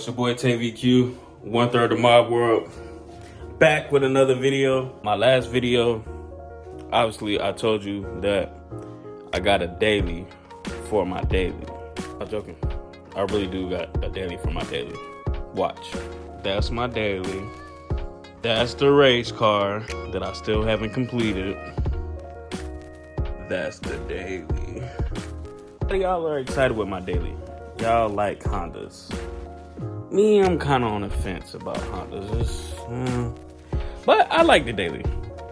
It's your boy TVQ, 1/3 of Mob World, back with another video. My last video, obviously I told you that I got a daily for my daily. I'm joking. I really do got a daily for my daily. Watch. That's my daily. That's the race car that I still haven't completed. That's the daily. Y'all are excited with my daily. Y'all like Hondas. Me, I'm kind of on the fence about Hondas. But I like the daily.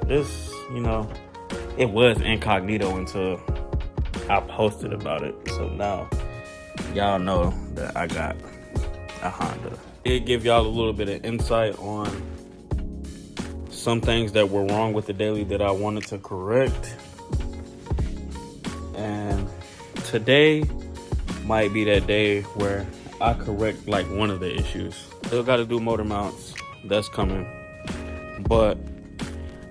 This, it was incognito until I posted about it. So now y'all know that I got a Honda. It give y'all a little bit of insight on some things that were wrong with the daily that I wanted to correct. And today might be that day where I correct like one of the issues. Still got to do motor mounts. That's coming. But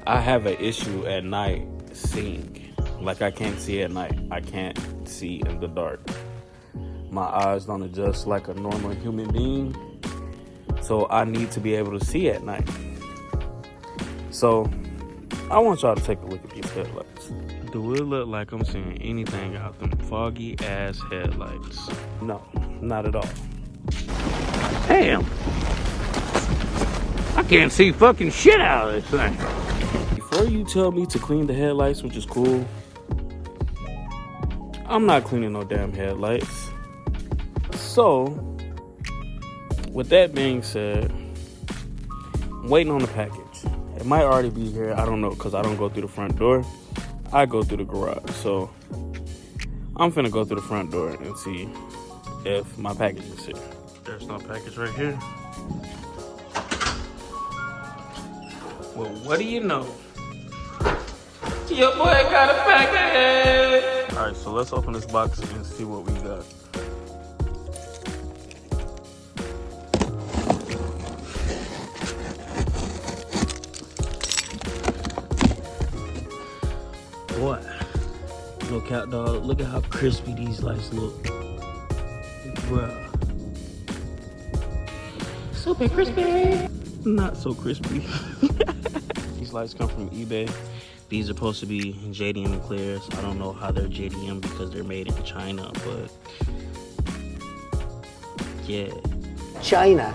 I have an issue at night seeing. Like I can't see at night. I can't see in the dark. My eyes don't adjust like a normal human being. So I need to be able to see at night. So I want y'all to take a look at these headlights. Do it look like I'm seeing anything out them foggy ass headlights? No, not at all. Damn! I can't see fucking shit out of this thing. Before you tell me to clean the headlights, which is cool, I'm not cleaning no damn headlights. So, with that being said, I'm waiting on the package. It might already be here. I don't know, because I don't go through the front door. I go through the garage. So I'm finna go through the front door and see if my package is here. There's no package right here. Well, what do you know? Your boy got a package! Alright, so let's open this box and see what we got. Boy, no cap, dog. Look at how crispy these lights look, bruh. Super crispy. Not so crispy. These lights come from eBay. These are supposed to be JDM clears. I don't know how they're JDM because they're made in China, but yeah. China.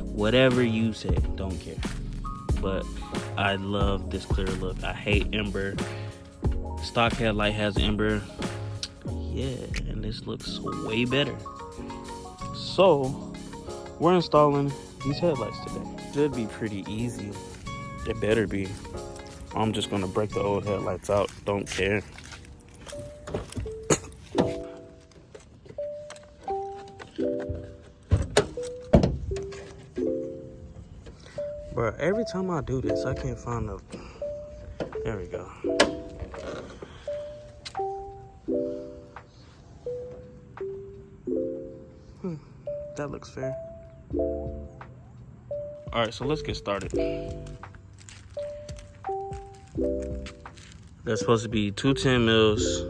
Whatever you say, don't care. But I love this clear look. I hate ember. Stock headlight has ember. Yeah, and this looks way better. So, we're installing these headlights today. Should be pretty easy. It better be. I'm just gonna break the old headlights out. Don't care. Bro, every time I do this, I can't find the... There we go. That looks fair. Alright, so let's get started. There's supposed to be 2 10 mils,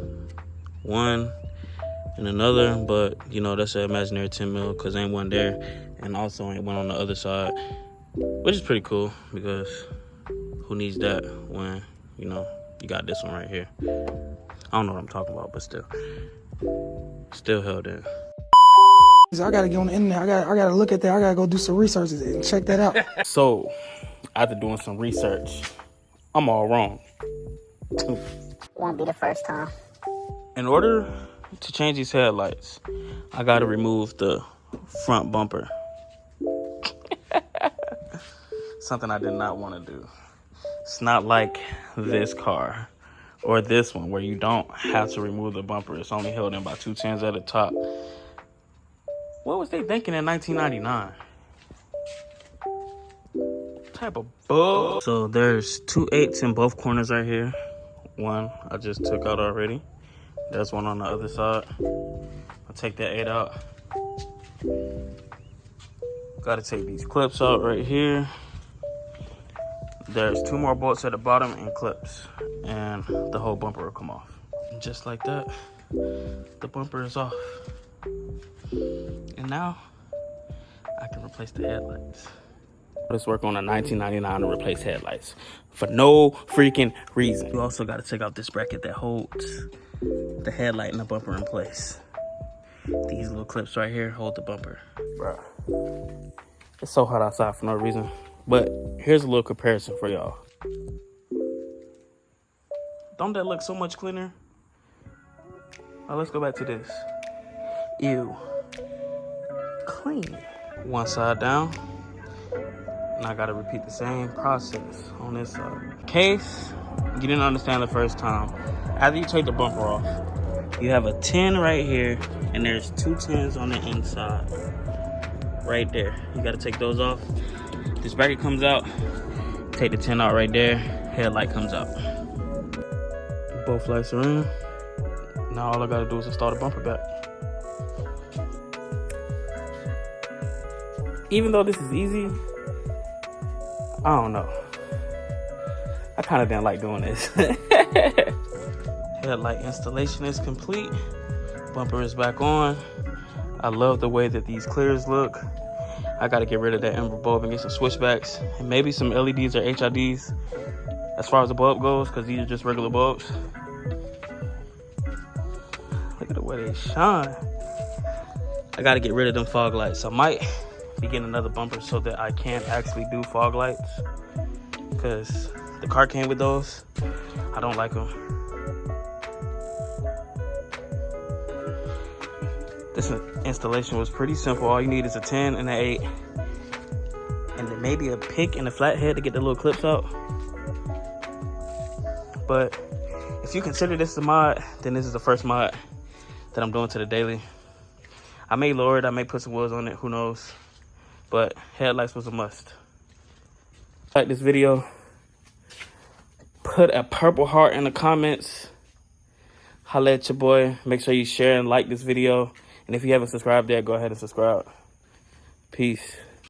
one and another, but that's an imaginary 10 mil because ain't one there, and also ain't one on the other side. Which is pretty cool because who needs that when, you got this one right here. I don't know what I'm talking about, but still held in. I gotta get on the internet. I gotta look at that. I gotta go do some research and check that out. So, after doing some research, I'm all wrong. Won't be the first time. In order to change these headlights, I gotta remove the front bumper. Something I did not want to do. It's not like this car or this one where you don't have to remove the bumper. It's only held in by 2 10s at the top. What was they thinking in 1999? What type of bug? So there's 2 8s in both corners right here. One I just took out already. There's one on the other side. I'll take that 8 out. Gotta take these clips out right here. There's 2 more bolts at the bottom and clips, and the whole bumper will come off. And just like that, the bumper is off. And now I can replace the headlights. Let's work on a 1999 to replace headlights for no freaking reason. You also got to take out this bracket that holds the headlight and the bumper in place. These little clips right here hold the bumper. Bruh, it's so hot outside for no reason. But here's a little comparison for y'all. Don't that look so much cleaner? Now let's go back to this. Ew. Clean. One side down. And I gotta repeat the same process on this side. In case you didn't understand the first time, after you take the bumper off, you have a 10 right here, and there's 2 10s on the inside. Right there. You gotta take those off. This bracket comes out, take the 10 out right there, headlight comes out. Both lights are in. Now all I gotta do is install the bumper back. Even though this is easy, I don't know. I kind of didn't like doing this. Headlight installation is complete. Bumper is back on. I love the way that these clears look. I got to get rid of that ember bulb and get some switchbacks and maybe some LEDs or HIDs as far as the bulb goes, because these are just regular bulbs. Look at the way they shine. I got to get rid of them fog lights. I might be getting another bumper so that I can actually do fog lights, because the car came with those. I don't like them. This installation was pretty simple. All you need is a 10 and an 8, and then maybe a pick and a flathead to get the little clips out. But if you consider this a mod, then this is the first mod that I'm doing to the daily. I may lower it, I may put some wheels on it, who knows. But headlights was a must. Like this video, put a purple heart in the comments. Holla at your boy. Make sure you share and like this video. And if you haven't subscribed yet, go ahead and subscribe. Peace.